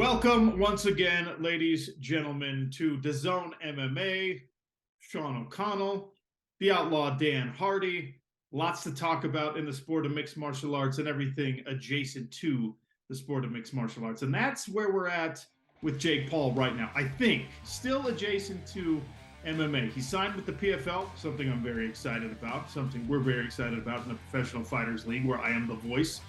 Welcome once again, ladies, gentlemen, to DAZN MMA. Sean O'Connell, the outlaw Dan Hardy. Lots to talk about in the sport of mixed martial arts and everything adjacent to the sport of mixed martial arts. And that's where we're at with Jake Paul right now. I think still adjacent to MMA. He signed with the PFL, something I'm very excited about, something we're very excited about in the Professional Fighters League, where I am the voice.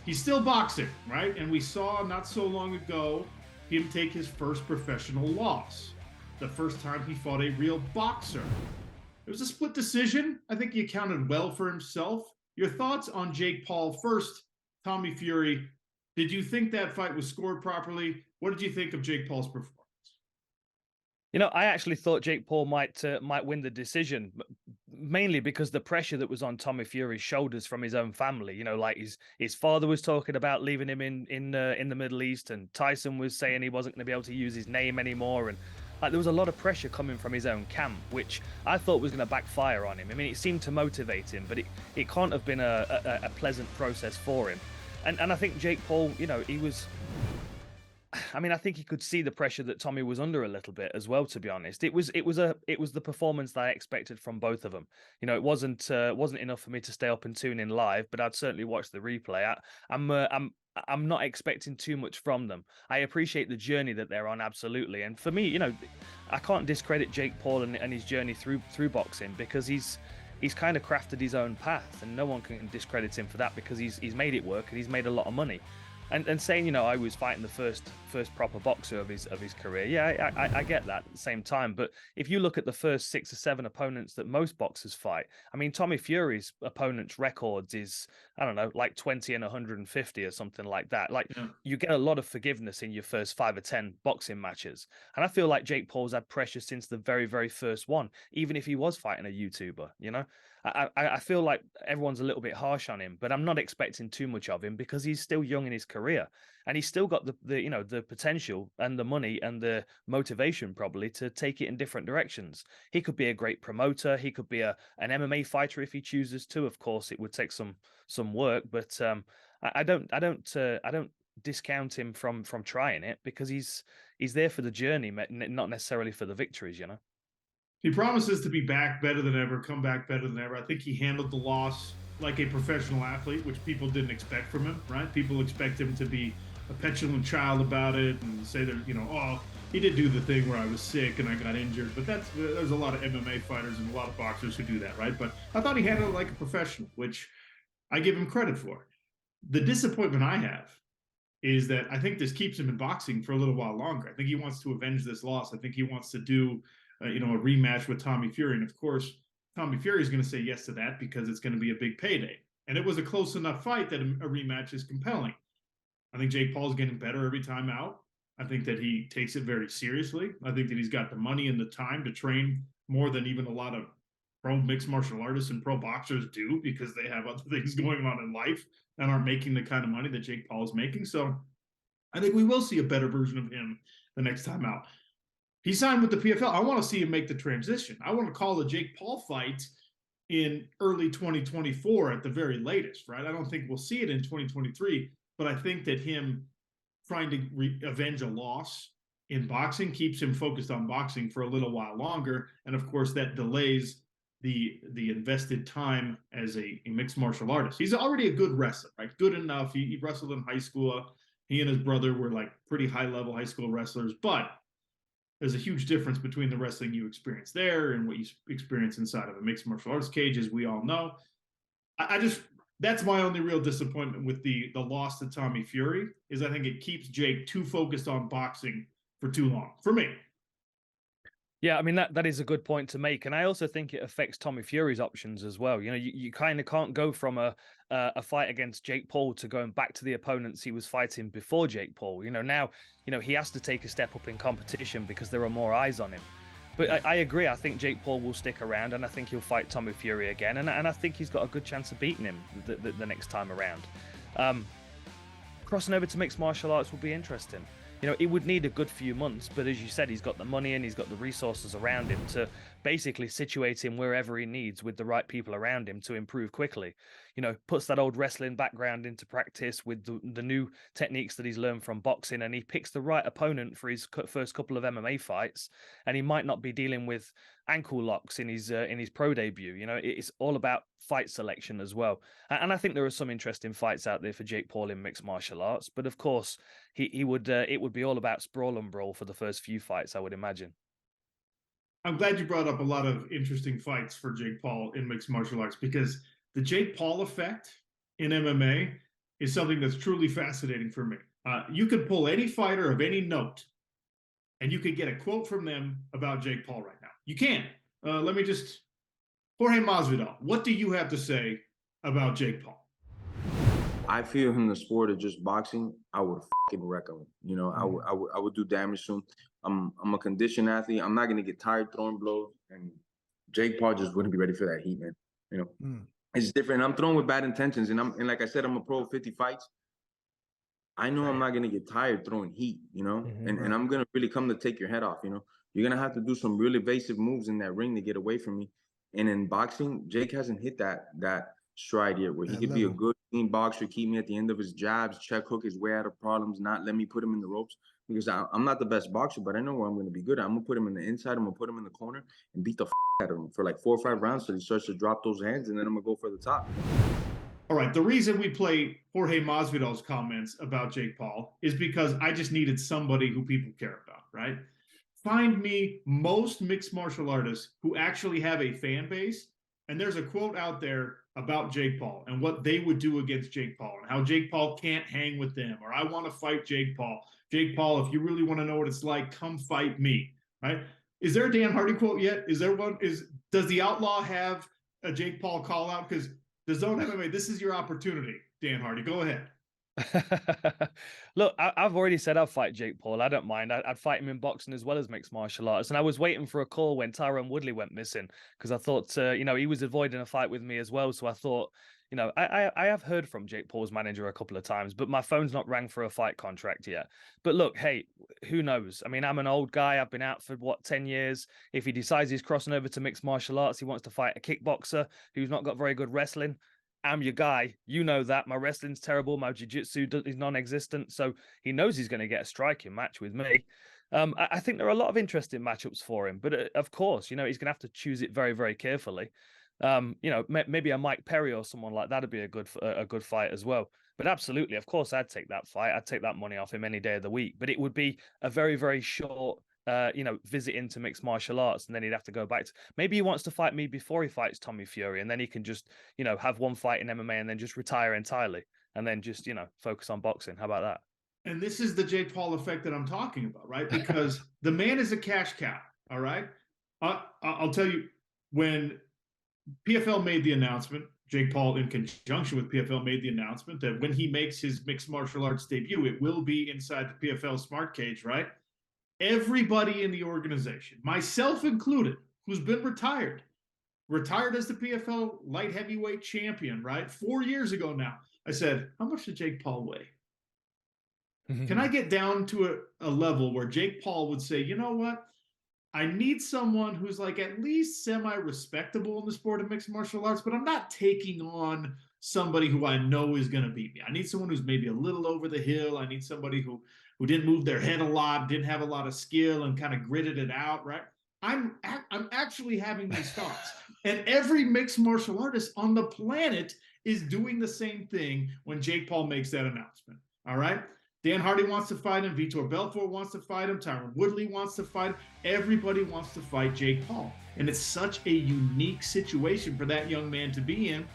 He's still boxing, right? And we saw not so long ago him take his first professional loss. The first time he fought a real boxer. It was a split decision. I think he accounted well for himself. Your thoughts on Jake Paul first, Tommy Fury. Did you think that fight was scored properly? What did you think of Jake Paul's performance? You know, I actually thought Jake Paul might win the decision, mainly because the pressure that was on Tommy Fury's shoulders from his own family. You know, like his father was talking about leaving him in the Middle East, and Tyson was saying he wasn't going to be able to use his name anymore, and like there was a lot of pressure coming from his own camp, which I thought was going to backfire on him. I mean, it seemed to motivate him, but it can't have been a pleasant process for him. And I think Jake Paul, you know, I think he could see the pressure that Tommy was under a little bit as well, to be honest. It was the performance that I expected from both of them. You know, it wasn't enough for me to stay up and tune in live, but I'd certainly watch the replay. I'm not expecting too much from them. I appreciate the journey that they're on, absolutely. And for me, you know, I can't discredit Jake Paul and his journey through boxing, because he's kind of crafted his own path, and no one can discredit him for that, because he's made it work and he's made a lot of money. And saying, you know, I was fighting the first proper boxer of his career. Yeah, I get that at the same time. But if you look at the first 6 or 7 opponents that most boxers fight, I mean, Tommy Fury's opponents' records is, I don't know, like 20 and 150 or something like that. Like, Yeah. you get a lot of forgiveness in your first 5 or 10 boxing matches. And I feel like Jake Paul's had pressure since the very, very first one, even if he was fighting a YouTuber, you know? I feel like everyone's a little bit harsh on him, but I'm not expecting too much of him, because he's still young in his career, and he's still got the potential and the money and the motivation probably to take it in different directions. He could be a great promoter. He could be an MMA fighter if he chooses to. Of course, it would take some work, but I don't discount him from trying it, because he's there for the journey, not necessarily for the victories, you know. He promises to be back better than ever, come back better than ever. I think he handled the loss like a professional athlete, which people didn't expect from him, right? People expect him to be a petulant child about it and say that, you know, oh, he did do the thing where I was sick and I got injured. But there's a lot of MMA fighters and a lot of boxers who do that, right? But I thought he handled it like a professional, which I give him credit for. The disappointment I have is that I think this keeps him in boxing for a little while longer. I think he wants to avenge this loss. I think he wants to do a rematch with Tommy Fury. And of course, Tommy Fury is going to say yes to that, because it's going to be a big payday. And it was a close enough fight that a rematch is compelling. I think Jake Paul's getting better every time out. I think that he takes it very seriously. I think that he's got the money and the time to train more than even a lot of pro mixed martial artists and pro boxers do, because they have other things going on in life and aren't making the kind of money that Jake Paul is making. So I think we will see a better version of him the next time out. He signed with the PFL. I want to see him make the transition. I want to call the Jake Paul fight in early 2024 at the very latest, right? I don't think we'll see it in 2023, but I think that him trying to avenge a loss in boxing keeps him focused on boxing for a little while longer. And of course, that delays the invested time as a mixed martial artist. He's already a good wrestler, right? Good enough. He wrestled in high school. He and his brother were like pretty high level high school wrestlers, but there's a huge difference between the wrestling you experience there and what you experience inside of a mixed martial arts cage, as we all know. That's my only real disappointment with the loss to Tommy Fury, is I think it keeps Jake too focused on boxing for too long, for me. Yeah, I mean, that is a good point to make. And I also think it affects Tommy Fury's options as well. You know, you kind of can't go from a fight against Jake Paul to going back to the opponents he was fighting before Jake Paul. You know, now, you know, he has to take a step up in competition because there are more eyes on him. But I agree. I think Jake Paul will stick around, and I think he'll fight Tommy Fury again. And I think he's got a good chance of beating him the next time around. Crossing over to mixed martial arts will be interesting. You know, it would need a good few months, but as you said, he's got the money and he's got the resources around him to basically situate him wherever he needs with the right people around him to improve quickly. puts that old wrestling background into practice with the new techniques that he's learned from boxing, and he picks the right opponent for his first couple of MMA fights, and he might not be dealing with ankle locks in his pro debut. It's all about fight selection as well. And I think there are some interesting fights out there for Jake Paul in mixed martial arts, but of course, he would it would be all about sprawl and brawl for the first few fights, I would imagine. I'm glad you brought up a lot of interesting fights for Jake Paul in mixed martial arts, because the Jake Paul effect in MMA is something that's truly fascinating for me. You could pull any fighter of any note and you could get a quote from them about Jake Paul right now. You can. Let me just, Jorge Masvidal, what do you have to say about Jake Paul? I feel in the sport of just boxing, I would fucking wreck him. I would do damage to him. I'm a conditioned athlete. I'm not gonna get tired throwing blows, and Jake Paul just wouldn't be ready for that heat, man. It's different. I'm throwing with bad intentions, and like I said, I'm a pro of 50 fights. I know I'm not gonna get tired throwing heat, and I'm gonna really come to take your head off. You're gonna have to do some real evasive moves in that ring to get away from me. And in boxing, Jake hasn't hit that stride yet, where he could be a good clean boxer, keep me at the end of his jabs, check hook his way out of problems, not let me put him in the ropes. Because I'm not the best boxer, but I know where I'm going to be good at. I'm going to put him in the inside. I'm going to put him in the corner and beat the out of him for like 4 or 5 rounds till he starts to drop those hands, and then I'm going to go for the top. All right. The reason we play Jorge Masvidal's comments about Jake Paul is because I just needed somebody who people care about, right? Find me most mixed martial artists who actually have a fan base, and there's a quote out there about Jake Paul and what they would do against Jake Paul and how Jake Paul can't hang with them, or I want to fight Jake Paul. Jake Paul, if you really want to know what it's like, come fight me, right? Is there a Dan Hardy quote yet? Is there one? Does the Outlaw have a Jake Paul call out? Because the DAZN MMA, this is your opportunity, Dan Hardy. Go ahead. Look, I've already said I'd fight Jake Paul. I don't mind. I'd fight him in boxing as well as mixed martial arts. And I was waiting for a call when Tyron Woodley went missing, because I thought, he was avoiding a fight with me as well. So I thought, I have heard from Jake Paul's manager a couple of times, but my phone's not rang for a fight contract yet. But look, hey, who knows? I mean, I'm an old guy. I've been out for 10 years. If he decides he's crossing over to mixed martial arts, he wants to fight a kickboxer who's not got very good wrestling, I'm your guy. You know that. My wrestling's terrible. My jiu-jitsu is non-existent. So he knows he's going to get a striking match with me. I think there are a lot of interesting matchups for him. But of course, he's going to have to choose it very, very carefully. Maybe a Mike Perry or someone like that would be a good fight as well. But absolutely, of course, I'd take that fight. I'd take that money off him any day of the week. But it would be a very, very short visit into mixed martial arts, and then he'd have to go back to, maybe he wants to fight me before he fights Tommy Fury, and then he can just, have one fight in MMA and then just retire entirely and then just, focus on boxing. How about that? And this is the Jake Paul effect that I'm talking about, right? Because the man is a cash cow, all right? I'll tell you, when PFL made the announcement, Jake Paul, in conjunction with PFL, made the announcement that when he makes his mixed martial arts debut, it will be inside the PFL smart cage, right? Everybody in the organization, myself included, who's been retired as the PFL light heavyweight champion, right? 4 years ago now, I said, how much did Jake Paul weigh? Can I get down to a level where Jake Paul would say, you know what? I need someone who's like at least semi-respectable in the sport of mixed martial arts, but I'm not taking on somebody who I know is going to beat me. I need someone who's maybe a little over the hill. I need somebody who didn't move their head a lot, didn't have a lot of skill, and kind of gritted it out, right? I'm actually having these thoughts. And every mixed martial artist on the planet is doing the same thing when Jake Paul makes that announcement, all right? Dan Hardy wants to fight him. Vitor Belfort wants to fight him. Tyron Woodley wants to fight him. Everybody wants to fight Jake Paul. And it's such a unique situation for that young man to be in,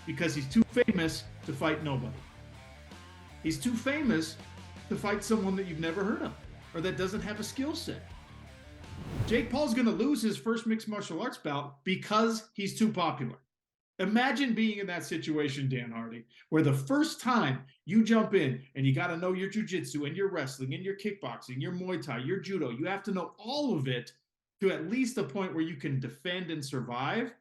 because he's too famous to fight nobody. He's too famous to fight someone that you've never heard of or that doesn't have a skill set. Jake Paul's going to lose his first mixed martial arts bout because he's too popular. Imagine being in that situation, Dan Hardy, where the first time you jump in and you got to know your jiu-jitsu and your wrestling and your kickboxing, your Muay Thai, your judo, you have to know all of it to at least a point where you can defend and survive.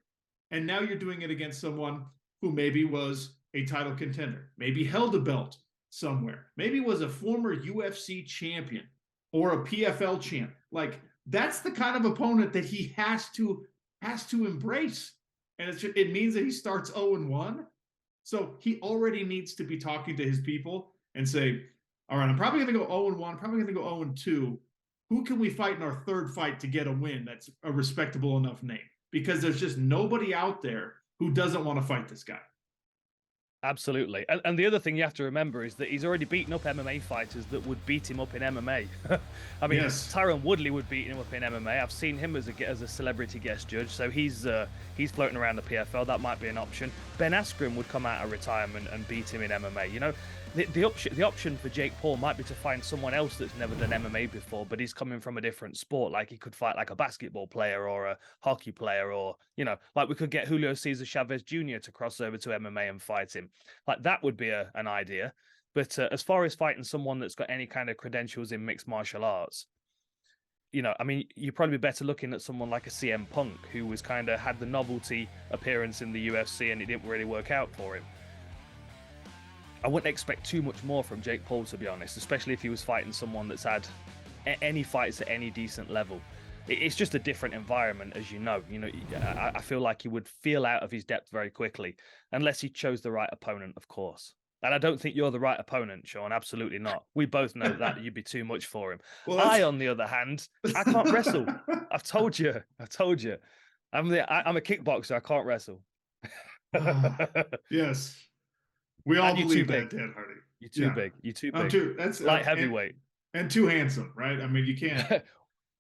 And now you're doing it against someone who maybe was a title contender, maybe held a belt somewhere, maybe was a former UFC champion or a PFL champ. Like, that's the kind of opponent that he has to embrace. And it means that he starts 0-1. So he already needs to be talking to his people and say, all right, I'm probably going to go 0-1, probably going to go 0-2. Who can we fight in our third fight to get a win that's a respectable enough name? Because there's just nobody out there who doesn't want to fight this guy. Absolutely. And the other thing you have to remember is that he's already beaten up MMA fighters that would beat him up in MMA. I mean, Yes. Tyron Woodley would beat him up in MMA. I've seen him as a celebrity guest judge, so he's floating around the PFL. That might be an option. Ben Askren would come out of retirement and beat him in MMA. You know, the option for Jake Paul might be to find someone else that's never done MMA before, but he's coming from a different sport. Like he could fight like a basketball player or a hockey player, or, you know, like we could get Julio Cesar Chavez Jr. to cross over to MMA and fight him. Like that would be an idea. But as far as fighting someone that's got any kind of credentials in mixed martial arts, you know, I mean, you'd probably be better looking at someone like a CM Punk, who was kind of had the novelty appearance in the UFC and it didn't really work out for him. I wouldn't expect too much more from Jake Paul, to be honest, especially if he was fighting someone that's had any fights at any decent level. It's just a different environment, as you know. You know, I feel like he would feel out of his depth very quickly, unless he chose the right opponent, of course. And I don't think you're the right opponent, Sean. Absolutely not. We both know that you'd be too much for him. Well, I, on the other hand, I can't wrestle. I've told you. I'm a kickboxer. I can't wrestle. Yes. We all believe that, Dan Hardy. You're too big. You're too big. That's light heavyweight. And too handsome, right? I mean, you can't.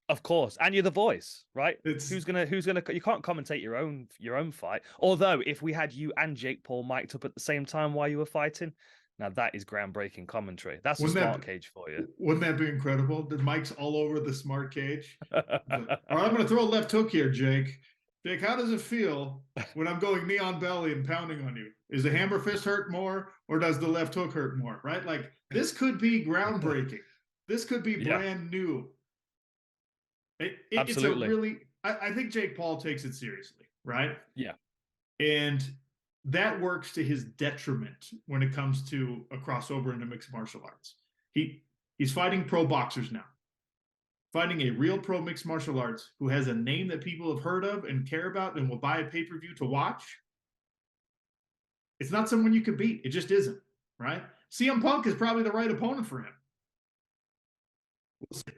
Of course, and you're the voice, right? Who's gonna? You can't commentate your own fight. Although, if we had you and Jake Paul mic'd up at the same time while you were fighting, now that is groundbreaking commentary. That's a smart cage for you. Wouldn't that be incredible? The mic's all over the smart cage. All right, I'm gonna throw a left hook here, Jake. Jake, how does it feel when I'm going knee on belly and pounding on you? Is the hammer fist hurt more, or does the left hook hurt more? Right? Like this could be groundbreaking. This could be brand new. Absolutely. It's a really, I think Jake Paul takes it seriously, right? Yeah. And that works to his detriment when it comes to a crossover into mixed martial arts. He's fighting pro boxers now, fighting a real pro mixed martial arts who has a name that people have heard of and care about and will buy a pay-per-view to watch. It's not someone you could beat. It just isn't, right? CM Punk is probably the right opponent for him. We'll see.